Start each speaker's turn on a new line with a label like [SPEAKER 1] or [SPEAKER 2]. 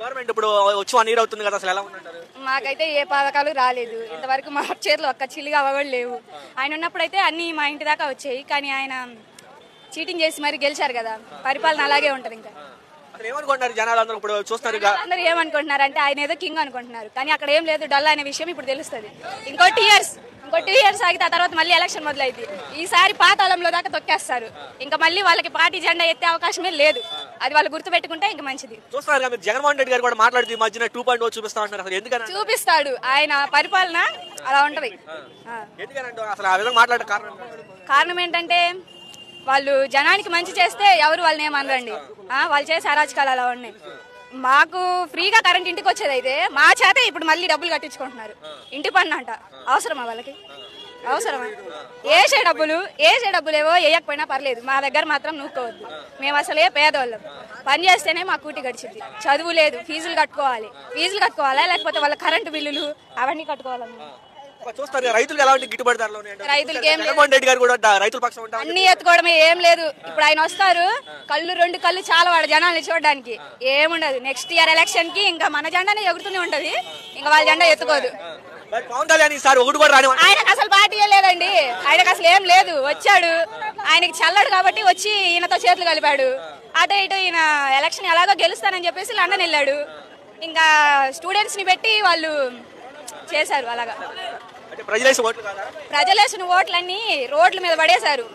[SPEAKER 1] Government ఇప్పుడు వచ్చి 1 year అవుతుంది కదా, అసలు ఎలా ఉందంటారు?
[SPEAKER 2] మాకైతే ఏ పథకాలు రాలేదు ఇంతవరకు, మా చేతిలో ఒక్క చిల్లిగా అవ్వడం లేవు. ఆయన ఉన్నప్పుడైతే అన్ని మా ఇంటి దాకా వచ్చాయి, కానీ ఆయన చీటింగ్ చేసి మరి గెలిచారు కదా, పరిపాలన అలాగే ఉంటది. ఇంకా
[SPEAKER 1] అసలు ఏమనుకుంటున్నారు జనాలు అందరూ ఇప్పుడు చూస్తున్నారు?
[SPEAKER 2] అందరూ ఏమనుకుంటున్నారు అంటే ఆయన ఏదో కింగ్ అనుకుంటున్నారు, కానీ అక్కడ ఏం లేదు, డల్ అనే విషయం ఇప్పుడు తెలుస్తుంది. ఇంకో 2 ఇయర్స్ ఆగితే ఆ తర్వాత మళ్ళీ ఎలక్షన్ మొదలైంది. ఈసారి పాతాళంలో దాకా తొక్కేస్తారు. ఇంకా మళ్ళీ వాళ్ళకి పార్టీ జెండా ఎత్తే అవకాశమే లేదు. అది వాళ్ళు గుర్తు పెట్టుకుంటే ఇంకా మంచిది.
[SPEAKER 1] చూస్తున్నారు మీరు జగన్మోహన్ రెడ్డి గారు కూడా మాట్లాడుతూ ఈ మధ్యన 2.0 చూపిస్తా ఉంటున్నారు, అసలు ఎందుకని?
[SPEAKER 2] చూపిస్తాడు, ఆయన పరిపాలన అలా ఉంటది.
[SPEAKER 1] ఎందుకనంటే అసలు ఆ విధంగా మాట్లాడే
[SPEAKER 2] కారణం ఏంటంటే వాళ్ళు జనానికి మంచి చేస్తే ఎవరు వాళ్ళని ఏమనరండి. వాళ్ళు చేసే అరాచకాలు అలా ఉన్నాయి. మాకు ఫ్రీగా కరెంట్ ఇంటికి వచ్చేది అయితే మా చేత ఇప్పుడు మళ్ళీ డబ్బులు కట్టించుకుంటున్నారు. ఇంటి పన్ను అంట. అవసరమా వాళ్ళకి? అవసరమా? వేసే డబ్బులు ఏవో వేయకపోయినా పర్లేదు, మా దగ్గర మాత్రం నూక్కోవద్దు. మేము అసలే పేదవాళ్ళం, పని చేస్తేనే మా కూటి గడిచింది. చదువు లేదు, ఫీజులు కట్టుకోవాలా, లేకపోతే వాళ్ళ కరెంటు బిల్లులు అవన్నీ కట్టుకోవాలన్నా.
[SPEAKER 1] చూస్తారు రైతులకు ఎలా గిట్టుబాటు ధరలు
[SPEAKER 2] రైతులకి ఏం
[SPEAKER 1] జగన్మోహన్ రెడ్డి గారు కూడా రైతుల పక్షం ఉంటారు.
[SPEAKER 2] అన్ని ఎత్తుకోవడమే, ఏం లేదు. ఇప్పుడు ఆయన వస్తారు, 2 కళ్ళు చాలా వాడు జనాల్ని చూడడానికి, ఏముండదు. నెక్స్ట్ ఇయర్ ఎలక్షన్ కి ఇంకా మన జెండానే ఎగురుతూనే ఉంటది, ఇంకా వాళ్ళ జెండా ఎత్తుకోదు. ఆయనకు అసలు పార్టీయే లేదండి, ఆయనకు అసలు ఏం లేదు. వచ్చాడు, ఆయనకి చల్లడు కాబట్టి వచ్చి ఈయనతో చేతులు కలిపాడు. అటు ఇటు ఈయన ఎలక్షన్ ఎలాగో గెలుస్తానని చెప్పేసి లండన్ వెళ్ళాడు. ఇంకా స్టూడెంట్స్ ని పెట్టి వాళ్ళు చేశారు అలాగా.
[SPEAKER 1] ప్రజలేసిన
[SPEAKER 2] ఓట్లన్నీ రోడ్ల మీద పడేశారు.